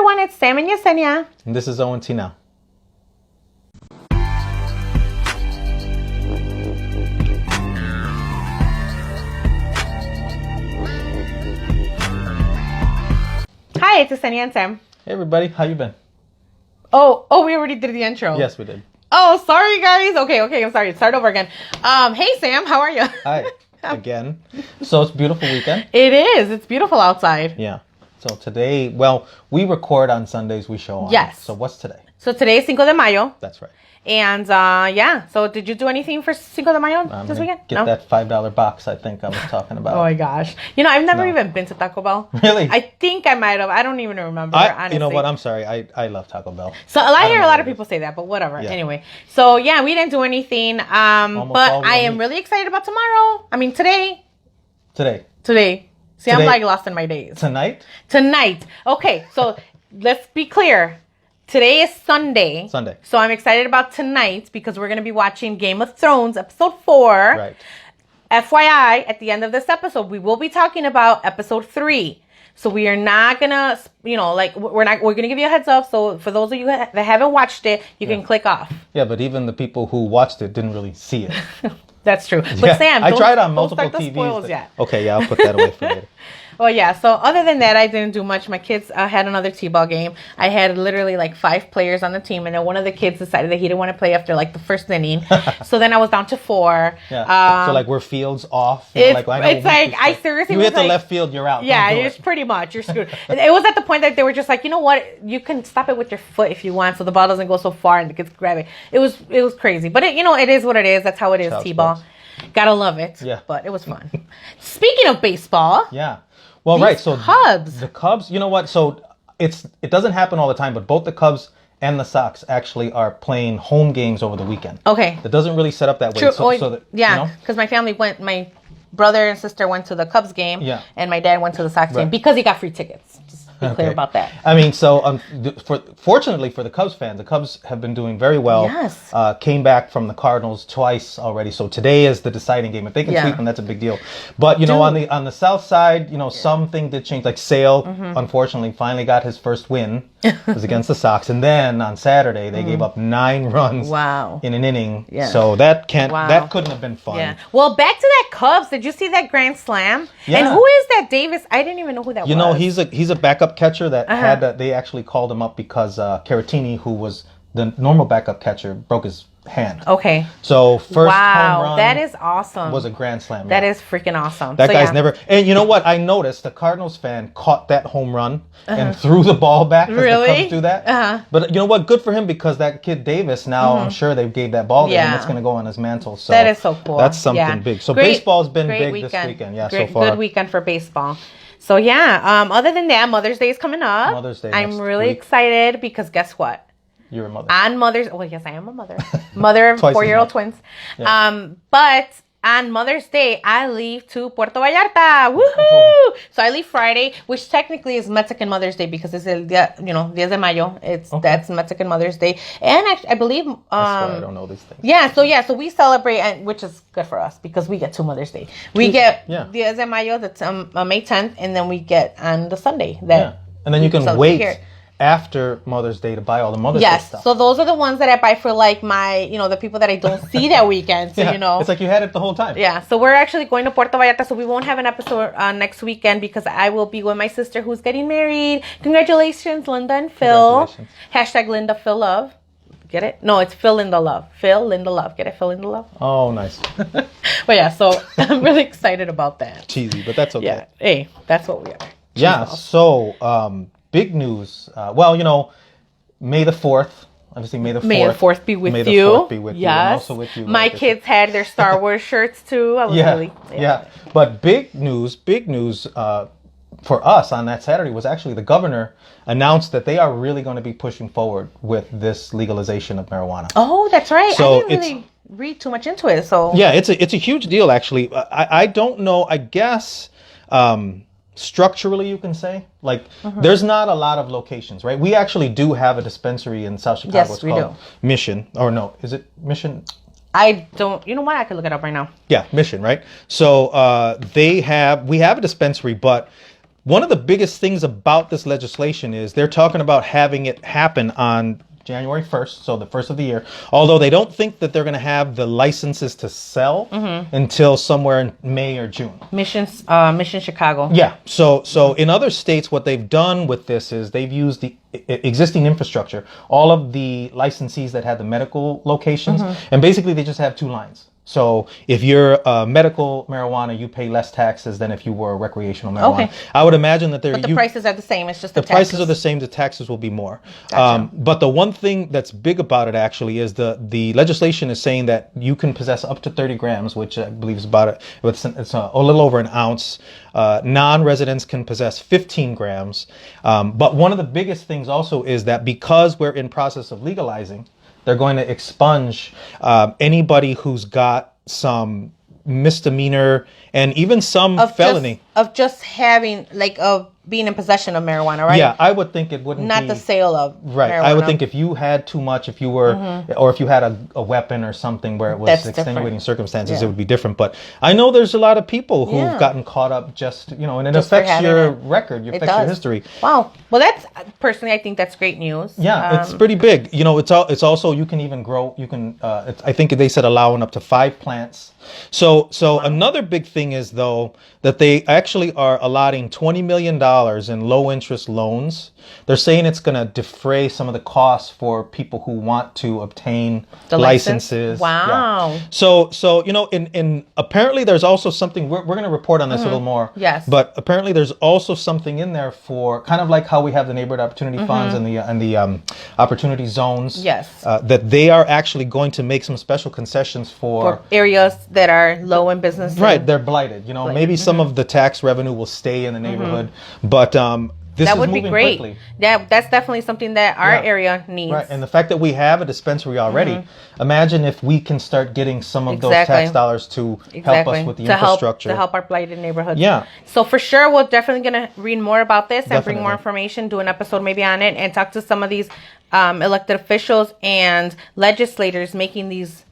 everyone. It's Sam and Yesenia. And this is O&T Now. Hi, it's Yesenia and Sam. Hey, everybody. How you been? Oh, we already did the intro. Yes, we did. Oh, sorry, guys. Okay, I'm sorry. Start over again. Hey, Sam. How are you? Hi. Again. So it's a beautiful weekend. It is. It's beautiful outside. Yeah. So today, well, we record on Sundays, we show on. Yes. So what's today? So today is Cinco de Mayo. That's right. And yeah, so did you do anything for Cinco de Mayo this weekend? Get that $5 box I think I was talking about. Oh my gosh. You know, I've never even been to Taco Bell. Really? I think I might have. I don't even remember, honestly. You know what? I'm sorry. I love Taco Bell. So I hear a lot of people say that, but whatever. Yeah. Anyway, so yeah, we didn't do anything. But I am really excited about tomorrow. I mean, today. See, I'm like lost in my days. Tonight. Okay, so let's be clear. Today is Sunday. So I'm excited about tonight because we're going to be watching Game of Thrones episode 4. Right. FYI, at the end of this episode, we will be talking about episode 3. So we are not going to, we're going to give you a heads up. So for those of you that haven't watched it, you can click off. Yeah, but even the people who watched it didn't really see it. That's true. But Sam, I tried on multiple TVs. Spoils yet. Okay, yeah, I'll put that away for later. Well, yeah. So other than that, I didn't do much. My kids had another t-ball game. I had literally like 5 players on the team, and then one of the kids decided that he didn't want to play after like the first inning. So then I was down to 4. Yeah. So like were fields off? I seriously. You hit the left field, you're out. Yeah, it's pretty much you're screwed. It was at the point that they were just like, you know what, you can stop it with your foot if you want, so the ball doesn't go so far and the kids grab it. It was crazy, but it is what it is. That's how it is. T-ball. Sports. Gotta love it. Yeah. But it was fun. Speaking of baseball. Yeah. Well, right. So Cubs. The Cubs, you know what? So it doesn't happen all the time, but both the Cubs and the Sox actually are playing home games over the weekend. Okay. It doesn't really set up that way. True. Because my family went, my brother and sister went to the Cubs game, and my dad went to the Sox game because he got free tickets. Just be clear about that. I mean, so fortunately for the Cubs fans, the Cubs have been doing very well. Yes. Came back from the Cardinals twice already. So today is the deciding game. If they can sweep them, that's a big deal. But on the south side, something did change. Like Sale, unfortunately, finally got his first win. It was against the Sox, and then on Saturday they gave up 9 runs. Wow. In an inning. Yeah. So that couldn't have been fun. Yeah. Well, back to that Cubs. Did you see that grand slam? Yeah. And who is that Davis? I didn't even know who that was. You know, he's a backup catcher that they actually called him up because Caratini, who was the normal backup catcher, broke his hand. Okay. So first home run. That is awesome. Was a grand slam. That is freaking awesome. That guy's never. And you know what? I noticed the Cardinals fan caught that home run and threw the ball back. Really? The Cubs do that. But you know what? Good for him because that kid Davis. Now I'm sure they gave that ball to him. It's going to go on his mantle. So that is so cool. That's something big. So baseball's been big this weekend. Yeah, so far. Good weekend for baseball. So yeah. Other than that, Mother's Day is coming up. Mother's Day. I'm really excited because guess what? You're a mother. Yes, I am a mother. Mother of 4-year-old twins. Yeah. But on Mother's Day, I leave to Puerto Vallarta. Woohoo! So I leave Friday, which technically is Mexican Mother's Day because it's el dia, 10 de Mayo. That's Mexican Mother's Day. And I believe that's why I don't know these things. So we celebrate, which is good for us because we get 2 Mother's Day. We get 10 de Mayo, that's May 10th, and then we get on the Sunday. And then you can wait here after Mother's Day to buy all the Mother's Day stuff. So those are the ones that I buy for like my, the people that I don't see that weekend. So, It's like you had it the whole time. Yeah. So we're actually going to Puerto Vallarta. So we won't have an episode next weekend because I will be with my sister who's getting married. Congratulations, Linda and Phil. Hashtag Linda Phil Love. Get it? No, it's Phil Linda Love. Phil Linda Love. Get it? Phil Linda Love. Oh, nice. But yeah, so I'm really excited about that. Cheesy, but that's okay. Yeah. Hey, that's what we are. Yeah. So, big news. May the 4th. Obviously, May the 4th. May the 4th be with you. May the 4th be with you. And also with you. My kids had their Star Wars shirts too. I was But big news for us on that Saturday was actually the governor announced that they are really going to be pushing forward with this legalization of marijuana. Oh, that's right. So I didn't really read too much into it. So yeah, it's a huge deal actually. I don't know. I guess. Structurally, you can say, there's not a lot of locations, right? We actually do have a dispensary in South Chicago. Yes, it's we called do. Mission. Or no, is it Mission? I don't, you know what? I could look it up right now. Yeah, Mission, right? So we have a dispensary, but one of the biggest things about this legislation is they're talking about having it happen on January 1st, so the first of the year, although they don't think that they're going to have the licenses to sell until somewhere in May or June. Mission Chicago. Yeah. So in other states, what they've done with this is they've used the existing infrastructure, all of the licensees that had the medical locations, and basically they just have two lines. So if you're medical marijuana, you pay less taxes than if you were recreational marijuana. Okay. I would imagine that But the prices are the same. It's just the prices are the same. The taxes will be more. Gotcha. But the one thing that's big about it actually is the legislation is saying that you can possess up to 30 grams, which I believe is about it's a little over an ounce. Non-residents can possess 15 grams. But one of the biggest things also is that because we're in process of legalizing, they're going to expunge anybody who's got some misdemeanor and even some felony. Of just having, being in possession of marijuana, right? Yeah, I would think it wouldn't Not the sale of right. marijuana. I would think if you had too much, if you were, or if you had a weapon or something where it was That's extenuating different. circumstances, it would be different. But I know there's a lot of people who've gotten caught up just, and it affects your record, it affects your history. Wow. Well, that's, personally, I think that's great news. Yeah, it's pretty big. It's also, you can even grow, I think they said allowing up to 5 plants. So another big thing is, though, that they actually are allotting $20 million in low interest loans. They're saying it's going to defray some of the costs for people who want to obtain the licenses. Wow. Yeah. So in apparently there's also something, we're going to report on this a little more. Yes. But apparently there's also something in there for kind of like how we have the neighborhood opportunity funds and the opportunity zones. Yes. That they are actually going to make some special concessions for areas that are low in business. Right, they're blighted. Maybe some of the tax revenue will stay in the neighborhood, but that would be great. Quickly. Yeah, that's definitely something that our area needs. Right, and the fact that we have a dispensary already, imagine if we can start getting some of those tax dollars to help us with the infrastructure. To help our blighted neighborhoods. Yeah. So for sure, we're definitely going to read more about this and bring more information, do an episode maybe on it, and talk to some of these elected officials and legislators making these,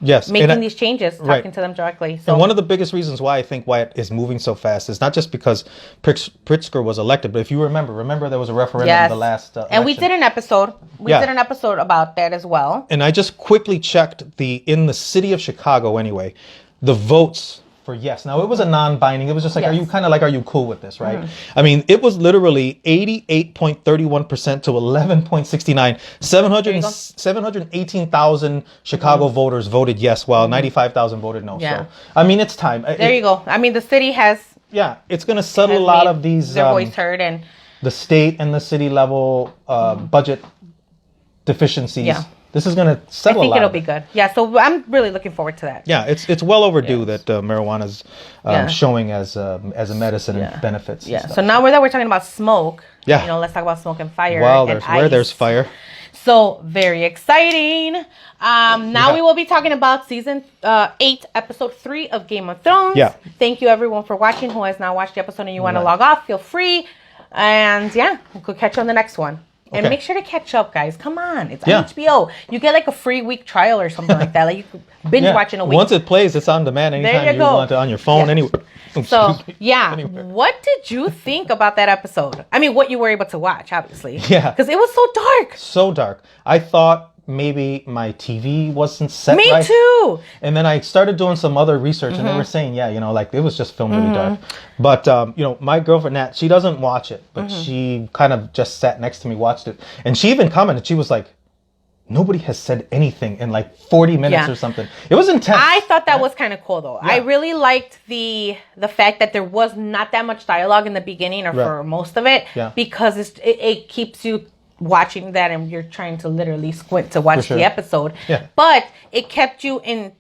Yes, making these changes, talking to them directly. So, and one of the biggest reasons why I think why it is moving so fast is not just because Pritzker was elected, but if you remember there was a referendum in the last election. And we did an episode. We did an episode about that as well. And I just quickly checked in the city of Chicago anyway, the votes for yes. Now it was a non-binding. It was just like, are you cool with this, right? I mean, it was literally 88.31% to 11.69. 718,000 Chicago voters voted yes, while 95,000 voted no. Yeah. So I mean, it's time. There you go. I mean, the city has. Yeah, it's going to settle a lot of these. Their voice heard and the state and the city level budget deficiencies. Yeah. This is going to settle. I think it'll be good. Yeah, so I'm really looking forward to that. Yeah, it's well overdue that marijuana's showing as a medicine and benefits. Yeah. And so now that we're talking about smoke, let's talk about smoke and fire. Well, there's fire. So very exciting. Now we will be talking about season 8, episode 3 of Game of Thrones. Yeah. Thank you everyone for watching. Who has not watched the episode and you want to log off, feel free. And we could catch you on the next one. And make sure to catch up, guys. Come on. It's on HBO. You get like a free week trial or something like that. Like you could binge watch in a week. Once it plays, it's on demand anytime you want it on your phone, anywhere. So, what did you think about that episode? I mean, what you were able to watch, obviously. Yeah. Because it was so dark. So dark. I thought maybe my TV wasn't set right. Me too. And then I started doing some other research and they were saying, it was just filmed really dark. But, my girlfriend, Nat, she doesn't watch it, but she kind of just sat next to me, watched it. And she even commented, she was like, nobody has said anything in like 40 minutes or something. It was intense. I thought that was kind of cool though. Yeah. I really liked the fact that there was not that much dialogue in the beginning or for most of it because it keeps you watching that and you're trying to literally squint to watch the episode. Yeah. But it kept you in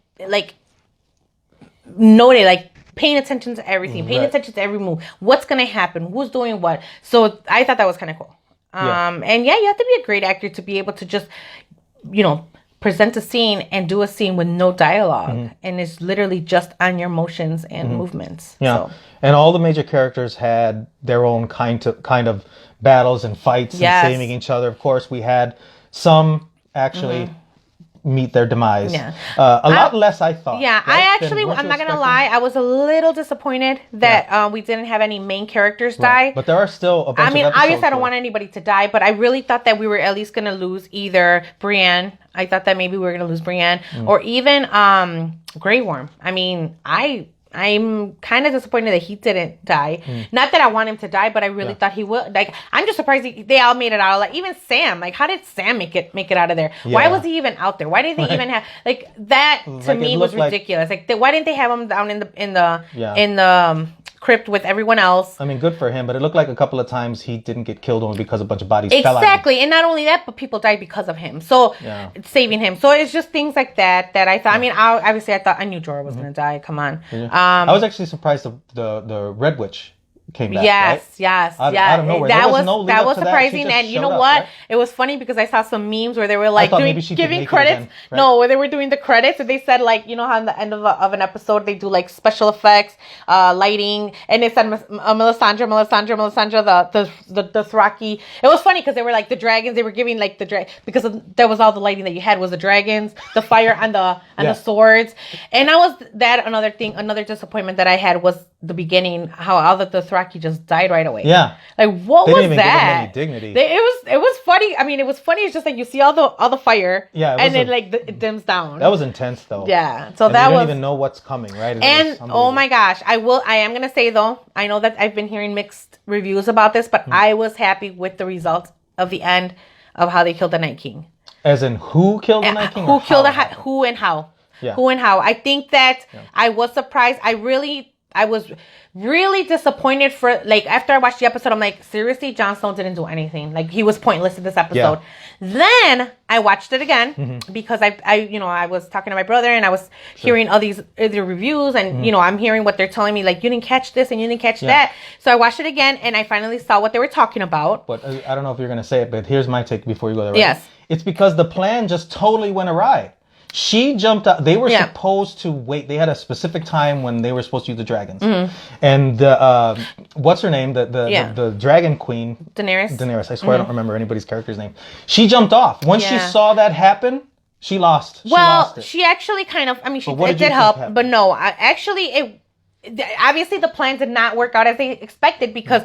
paying attention to everything, paying attention to every move. What's going to happen? Who's doing what? So I thought that was kind of cool. And you have to be a great actor to be able to just, present a scene and do a scene with no dialogue. And it's literally just on your motions and movements. Yeah. So. And all the major characters had their own kind of battles and fights and saving each other. Of course, we had some actually meet their demise. Yeah. A lot less, I thought. Yeah, right? I'm not gonna lie, I was a little disappointed that we didn't have any main characters die. Right. But there are still a bunch of episodes. Obviously, I don't want anybody to die, but I really thought that we were at least gonna lose either Brienne. I thought that maybe we were gonna lose Brienne, or even Grey Worm. I mean, I'm kind of disappointed that he didn't die. Not that I want him to die, but I really thought he would. Like, I'm just surprised they all made it out. Like, even Sam. Like, how did Sam make it out of there? Yeah. Why was he even out there? Why did they even have like that? To me, was ridiculous. Like, why didn't they have him down in the crypt with everyone else? I mean, good for him, but it looked like a couple of times he didn't get killed only because a bunch of bodies fell out. Exactly, and not only that, but people died because of him. So saving him. So it's just things like that I thought. I mean, I knew Jorah was gonna die. Come on. I was actually surprised the Red Witch came back. Yes. Out of nowhere. That was surprising. And you know what? Right? It was funny because I saw some memes where they were like giving credits. Again, right? No, where they were doing the credits and they said, like, you know how in the end of an episode they do like special effects, lighting, and it said Melisandre, the Dothraki. It was funny because they were like the dragons. They were giving like because there was all the lighting that you had was the dragons, the fire, and the swords. And another disappointment that I had was the beginning, how all the Dothraki just died right away. Yeah. Like, what they was didn't even that? Give them any dignity. It was funny. I mean, it was funny. It's just like you see all the fire. Yeah. And then it dims down. That was intense though. Yeah. So and you don't even know what's coming, right? And oh my gosh, I am gonna say though, I know that I've been hearing mixed reviews about this, but I was happy with the results of the end of how they killed the Night King. As in who killed the Night King? Who and how? Yeah. Who and how? I think that I was surprised. I was really disappointed for, like, after I watched the episode, I'm like, seriously, Jon Snow didn't do anything. Like, he was pointless in this episode. Yeah. Then I watched it again because I was talking to my brother and I was hearing all these other reviews and, I'm hearing what they're telling me, like, you didn't catch this and you didn't catch that. So I watched it again and I finally saw what they were talking about. But I don't know if you're going to say it, but here's my take before you go there. Right? Yes. It's because the plan just totally went awry. She jumped out. They were supposed to wait. They had a specific time when they were supposed to use the dragons. And what's her name? The dragon queen. Daenerys. I swear I don't remember anybody's character's name. She jumped off. Once she saw that happen, she lost. She actually kind of, I mean, it did help. But no, obviously the plan did not work out as they expected because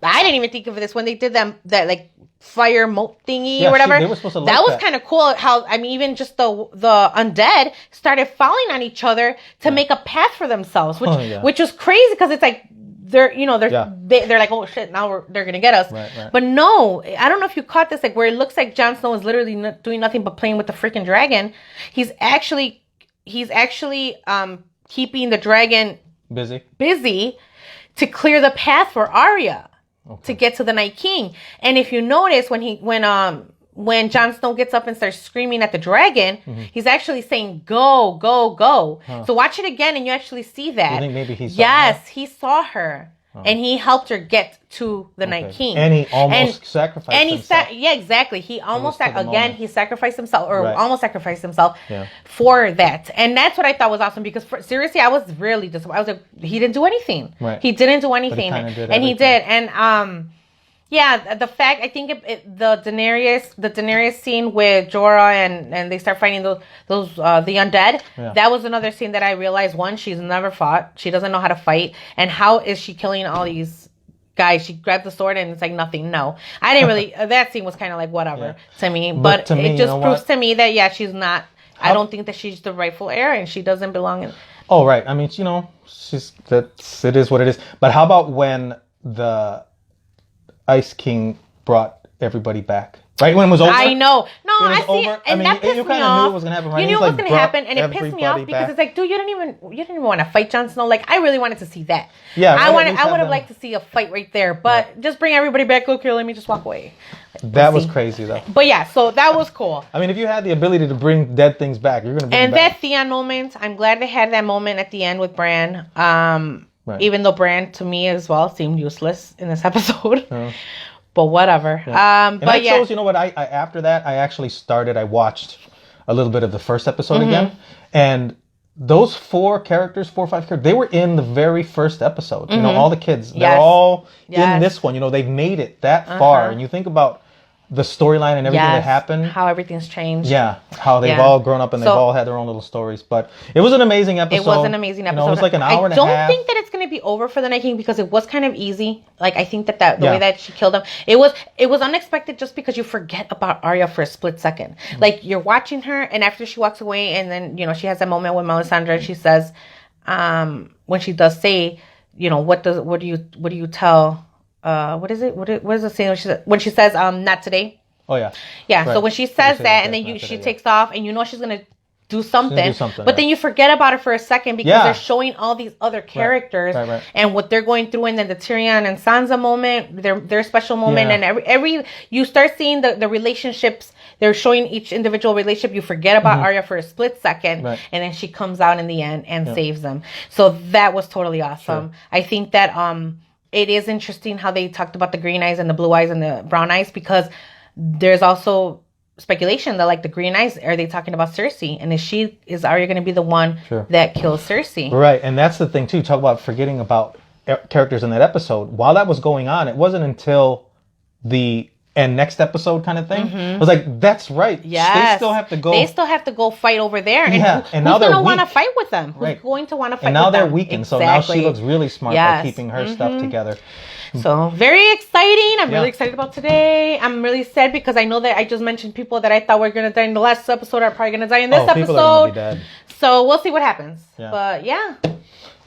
I didn't even think of this when they did that like fire moat thingy or whatever. They were supposed to that was kind of cool how, I mean, even just the undead started falling on each other to make a path for themselves, which was crazy because it's like they're like, oh shit, now they're gonna get us. Right. But no, I don't know if you caught this, like where it looks like Jon Snow is literally doing nothing but playing with the freaking dragon. He's actually keeping the dragon busy to clear the path for Arya. Okay. To get to the Night King. And if you notice when Jon Snow gets up and starts screaming at the dragon, he's actually saying go, go, go. So watch it again and you actually see that. You think maybe he saw her? He saw her. And he helped her get to the Night King. And he almost sacrificed himself. Yeah, exactly. He almost he sacrificed himself almost sacrificed himself for that. And that's what I thought was awesome because seriously, I was really disappointed. I was like, he didn't do anything. Right. He didn't do anything. He did. And the fact, I think the Daenerys scene with Jorah and they start fighting those the undead. Yeah. That was another scene that I realized, one, she's never fought. She doesn't know how to fight. And how is she killing all these guys? She grabbed the sword and it's like nothing. No, I didn't really. That scene was kind of like whatever to me. But to me, it just proves to me that she's not. I don't think that she's the rightful heir and she doesn't belong in. Oh right. I mean, it is what it is. But how about when the Ice King brought everybody back? Right when it was over? I know. No, I see. Over. And I mean, that pissed you me kind of off. knew it was going to happen, right? You knew it was going to happen, and it pissed me off because it's like, dude, you didn't even want to fight Jon Snow. Like, I really wanted to see that. Yeah, I would have liked to see a fight right there, but just bring everybody back. Okay, let me just walk away. That was crazy, though. But yeah, so that was cool. I mean, if you had the ability to bring dead things back, you're going to bring them back. And that Theon moment, I'm glad they had that moment at the end with Bran. Even though Bran, to me as well, seemed useless in this episode. But whatever. Yeah. But chose, you know what? I after that, I watched a little bit of the first episode again. And those 4 or 5 characters, they were in the very first episode. You know, all the kids, they're all in this one. You know, they've made it that far. And you think about the storyline and everything that happened. How everything's changed. Yeah. How they've all grown up and they've all had their own little stories. But it was an amazing episode. It was an amazing episode. You know, it was like an hour and a half. I don't think that it's going to be over for the Night King because it was kind of easy. Like, I think that the way that she killed him, it was unexpected just because you forget about Arya for a split second. Like, you're watching her, and after she walks away, and then, you know, she has that moment with Melisandre, and she says, when she does say, you know, what do you tell, what is it? What is it saying? When she says, not today. Oh, yeah. Yeah, right. So when she says that, and then she takes off, and you know she's going to do something, but then you forget about it for a second because they're showing all these other characters and what they're going through, and then the Tyrion and Sansa moment, their special moment, and every you start seeing the relationships. They're showing each individual relationship. You forget about Arya for a split second, and then she comes out in the end and saves them. So that was totally awesome. Sure. I think that it is interesting how they talked about the green eyes and the blue eyes and the brown eyes, because there's also speculation that, like, the green eyes, are they talking about Cersei? And is Arya going to be the one that kills Cersei? Right. And that's the thing too. Talk about forgetting about characters in that episode. While that was going on, it wasn't until the next episode kind of thing. I was like, that's right. Yes. They still have to go. They still have to go fight over there. And and now who's going to want to fight with them? Who's going to want to fight with them? And now they're weakened. Exactly. So now she looks really smart by keeping her stuff together. So very exciting. I'm really excited about today. I'm really sad because I know that I just mentioned people that I thought were going to die in the last episode are probably going to die in this episode. People are going to be dead. So we'll see what happens. But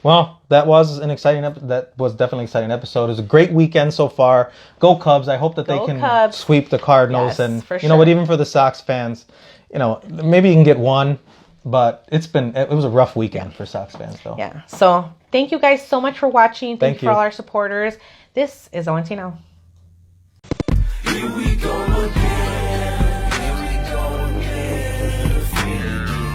well, that was an exciting that was definitely an exciting episode. It was a great weekend so far. Go Cubs. I hope that they can sweep the Cardinals. And you know what, even for the Sox fans, you know, maybe you can get one, but it was a rough weekend for Sox fans though. Yeah. So thank you guys so much for watching. Thank you for all our supporters. This is ONT Now. Here we go again. Here we go again.